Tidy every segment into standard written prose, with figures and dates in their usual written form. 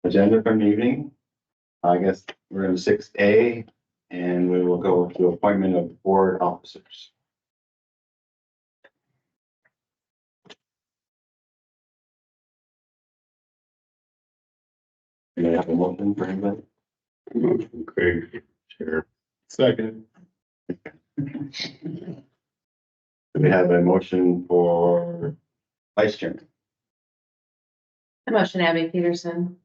agenda from the evening. I guess we're in 6A and we will go to appointment of board officers. May I have a motion for anybody? Motion, Craig, Chair. Second. Do we have a motion for vice chairman? The motion, Abby Peterson.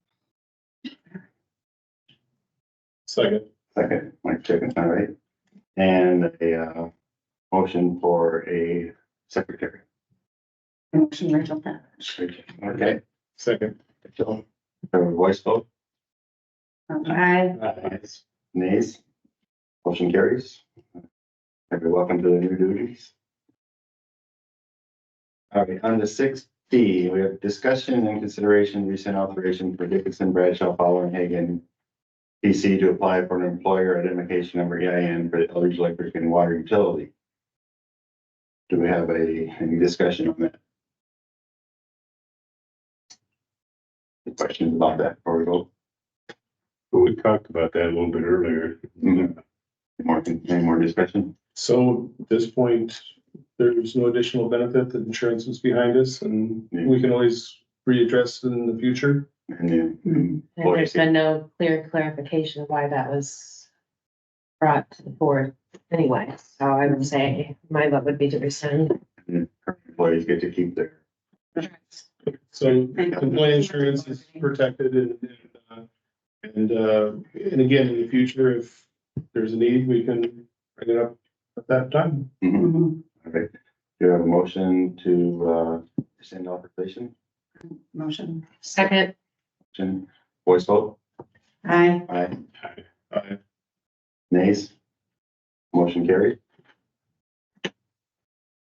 Second. Second, Mike Chicken, all right. And a motion for a secretary. Motion, Rachel Pettit. Okay. Second. So, voice vote. Aye. Ayes. Nays. Motion carries. Welcome to the new duties. All right, on the 6D, we have discussion and consideration recent authorization for Dickinson, Bradshaw, Fowler, and Hagan PC to apply for an employer identification number EIN for the Eldridge Electric and Water Utility. Do we have any discussion on that? Any questions about that before we vote? We talked about that a little bit earlier. Any more discussion? So at this point, there's no additional benefit. The insurance is behind us and we can always readdress it in the future. And then, And there's been no clear clarification of why that was brought to the board anyway. So I would say my vote would be to rescind. current employees get to keep their. So employee insurance is protected and again, in the future, if there's a need, we can bring it up at that time. All right, do you have a motion to rescind authorization? Motion. Second. Motion, voice vote? Aye. Aye. Aye. Nays? Motion carried.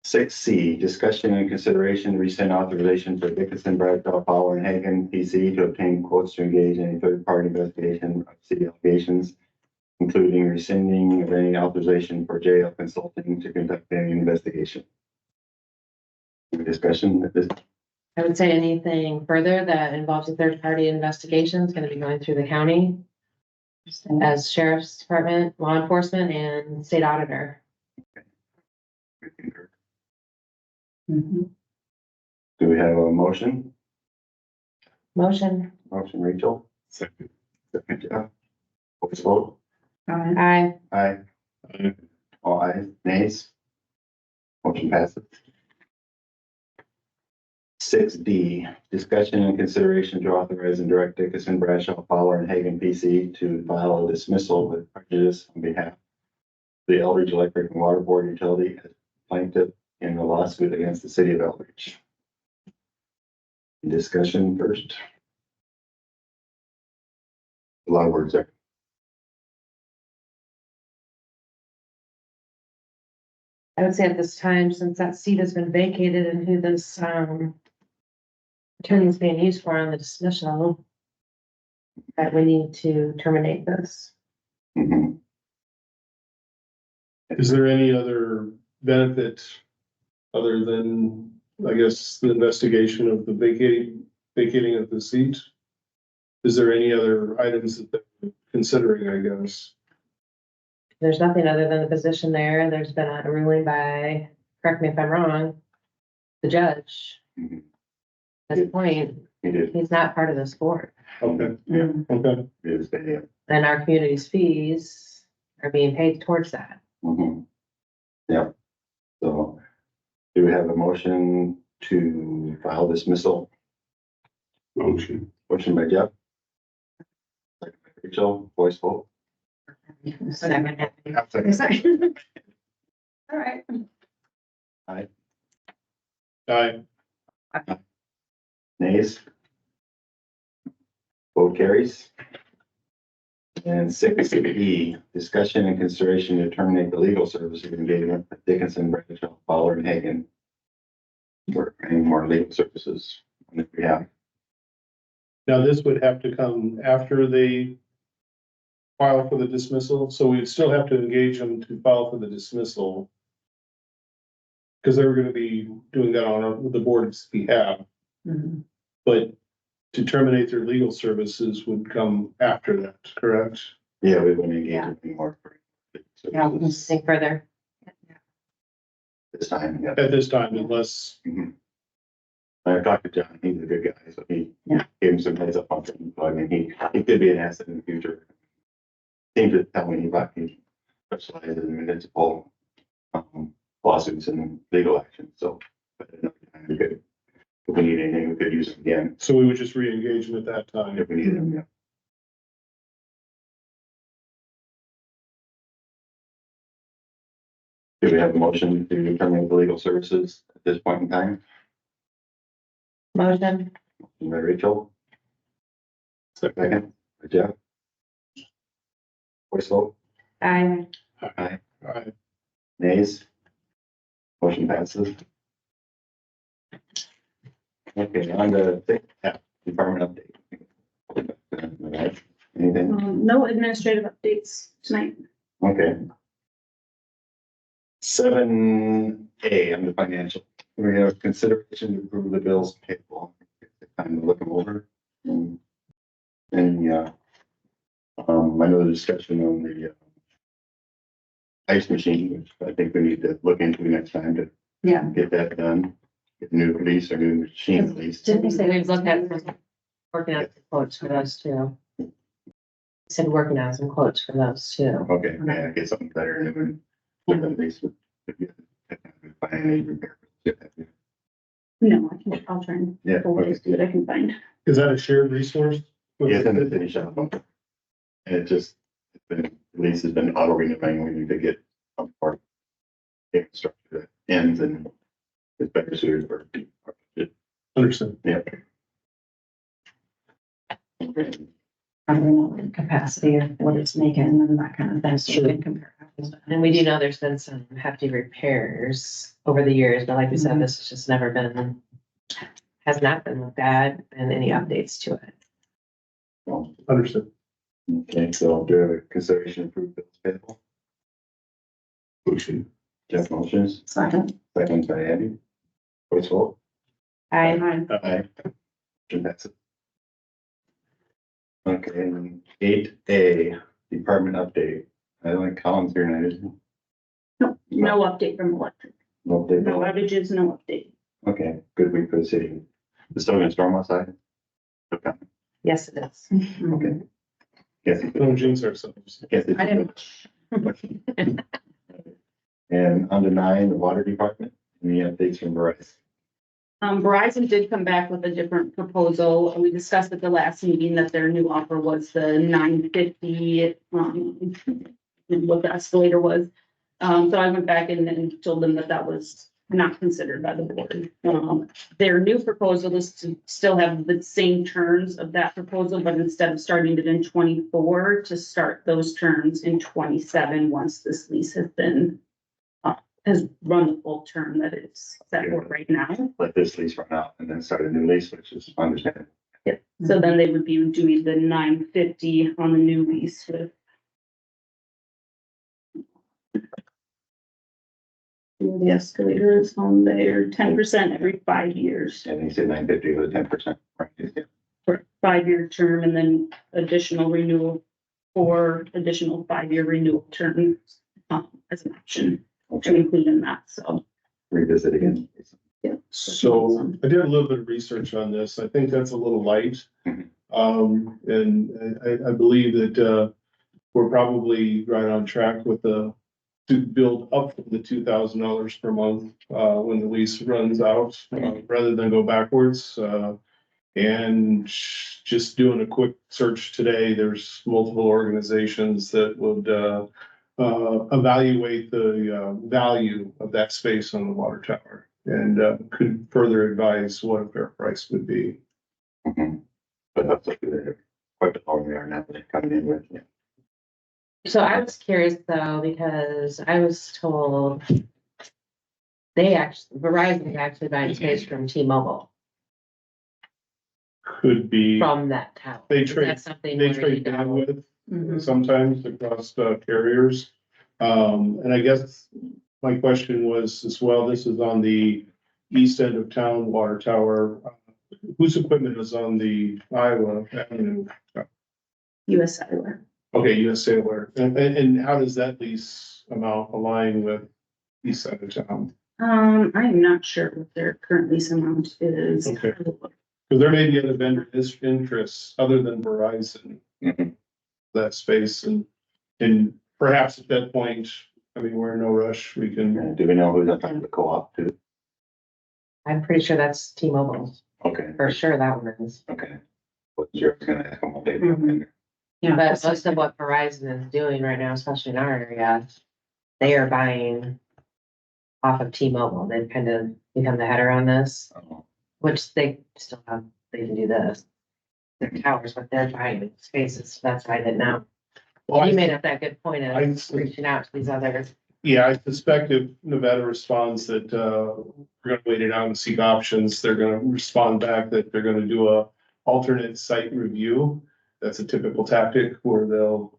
6C, discussion and consideration rescind authorization for Dickinson, Bradshaw, Fowler, and Hagan PC to obtain quotes to engage in a third-party investigation of city allegations, including rescinding of any authorization for JL Consulting to conduct any investigation. Any discussion at this? I would say anything further that involves a third-party investigation is going to be going through the county as sheriff's department, law enforcement, and state auditor. Mhm. Do we have a motion? Motion. Motion, Rachel. Second. Second, Jeff. Voice vote? Aye. Aye. Aye. All ayes, nays? Motion passes. 6D, discussion and consideration to authorize and direct Dickinson, Bradshaw, Fowler, and Hagan PC to file a dismissal with prejudice on behalf of the Eldridge Electric and Water Board Utility as plaintiff in the lawsuit against the city of Eldridge. Discussion first. A lot of words there. I would say at this time, since that seat has been vacated and who this, attorney is being used for on the dismissal, that we need to terminate this. Mhm. Is there any other benefit other than, I guess, the investigation of the vacating of the seat? Is there any other items that they're considering, I guess? There's nothing other than the position there. There's been a ruling by, correct me if I'm wrong, the judge. Mhm. At this point, He did, he's not part of this board. Okay, yeah, okay. it is, yeah. And our community's fees are being paid towards that. Mhm. Yep. So do we have a motion to file dismissal? Motion. Motion by Jeff. Second by Rachel, voice vote. Second. Second. All right. Aye. Nays? Vote carries. And 6E, discussion and consideration to terminate the legal services engagement with Dickinson, Bradshaw, Fowler, and Hagan. For any more legal services on their behalf. Now, this would have to come after they file for the dismissal, so we'd still have to engage them to file for the dismissal. Because they were gonna be doing that on the board's behalf, Mhm. but to terminate their legal services would come after that, correct? Yeah, we wouldn't engage Yeah. anymore. Yeah. Think further. This time, yeah. At this time, unless, I've talked to John, he's a good guy, so he Yeah. gave him some heads up on things, so I mean, he could be an asset in the future. Seems to tell me he specializes in municipal, lawsuits and legal action, so. But we could, if we need anything, we could use him again, so we would just re-engage them at that time. if we need him, yeah. Do we have a motion to terminate the legal services at this point in time? Motion. By Rachel? Second, by Jeff? Voice vote? Aye. Aye. Right. Nays? Motion passes. Okay, on to department update. Anything? No administrative updates tonight. Okay. 7A on the financial. We have consideration to approve the bills payable. Time to look them over. And I know the discussion on the ice machine, which I think we need to look into next time to Yeah. get that done. Get a new release or new machine release. Didn't you say we've looked at working out some quotes for those too? Said working out some quotes for those too. Okay, yeah, get something better and then get the release. No, I'll try and Yeah, always do what I can find. Is that a shared resource? Yeah, it's in the city shop. And it just, it's been, release has been auto renewing, we need to get some part. Infrastructure that ends and it's better suited for. Understand. Yeah. I don't know the capacity of what it's making and that kind of thing. So we can compare apples to And we do know there's been some hefty repairs over the years, but like we said, this has just never been, has not been bad and any updates to it. Understood. Okay, so do we have a consideration for bills payable? Motion. Jeff motions, second. second by Andy. Voice vote. Aye. Aye. Motion passes. Okay, 8A, department update. I don't think Colin's here tonight, is he? No update from electric. No update. No outages, no update. Okay, good week for the city. It's still gonna storm outside? Okay, Yes, it is. okay. Yes. Don't jinx ourselves. I didn't. And under 9, the water department, any updates from Verizon? Verizon did come back with a different proposal. We discussed at the last meeting that their new offer was the $950, and what the escalator was. So I went back and told them that that was not considered by the board. Their new proposal is to still have the same terms of that proposal, but instead of starting it in 24, to start those terms in 27, once this lease has been has run the full term that it's set for right now. Let this lease run out and then start a new lease, which is understandable. So then they would be doing the $950 on the new lease with. The escalator is on there 10% every 5 years And he said 950 with 10%, right? for 5-year term, and then additional renewal for additional 5-year renewal terms as an option to Okay, include in that, so. revisit again. So I did a little bit of research on this. I think that's a little light. Mhm. And I believe that, we're probably right on track with to build up from the $2,000 per month, when the lease runs out, rather than go backwards. And just doing a quick search today, there's multiple organizations that would, evaluate the, value of that space on the water tower and, could further advise what a fair price would be. Mhm. But that's like quite how we are now, they're coming in with, yeah. So I was curious though, because I was told Verizon is actually buying space from T-Mobile Could be, from that tower. They Is trade- that something they where you trade know? bandwidth sometimes across carriers. And I guess my question was as well, this is on the east end of town water tower. whose equipment is on the Iowa Avenue? US Cellular. Okay, US Sailor. And how does that lease amount align with east side of town? I am not sure what their current lease amount is. Okay. Because there may be other vendor interests other than Verizon, Mhm. that space and perhaps at that point, I mean, we're in no rush. We can, Do we know who's up on the co-op too? I'm pretty sure that's T-Mobile, Okay, for sure that one is. okay. What's yours gonna ask them what they do? Mhm. Yeah, But most of what Verizon is doing right now, especially in our area, they are buying off of T-Mobile. They've kind of become the header on this, Oh, which they still have, they can do this. Their towers, but they're buying spaces. That's why I didn't know. well, You I- made up that good point I- of reaching out to these others. yeah, I suspect if Nevada responds that, we're gonna wait it out and seek options, they're gonna respond back that they're gonna do a alternate site review. That's a typical tactic where they'll,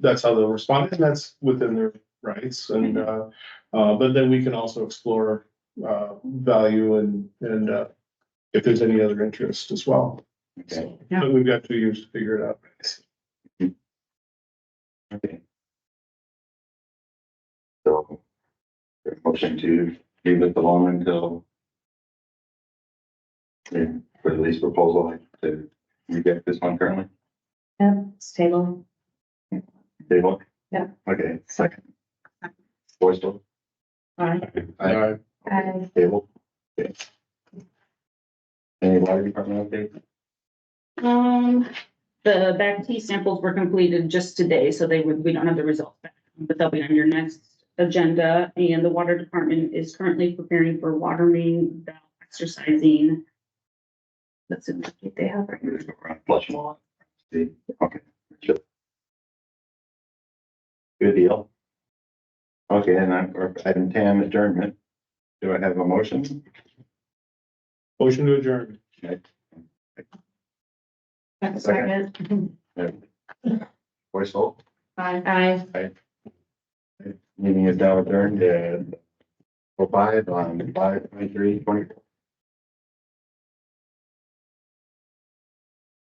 that's how they'll respond, and that's within their rights, and, but then we can also explore, value and, if there's any other interest as well. okay, Yeah. But we've got 2 years to figure it out. okay. So, motion to leave it alone until for the lease proposal, to reject this one currently, Yeah, stable. table? Yeah. Okay, second. Voice vote? Aye. Table? Okay. Any water department update? The back T samples were completed just today, so we don't have the results back, but they'll be on your next agenda. And the water department is currently preparing for water main valve exercising. That's an update they have right now. We're just gonna run, flush them all. See, okay. Sure. Good deal. Okay, and I'm, item 10, adjournment. Do I have a motion? Motion to adjourn. Okay. Second. Voice vote? Aye. Meeting is now adjourned at 5 on 5/23/24.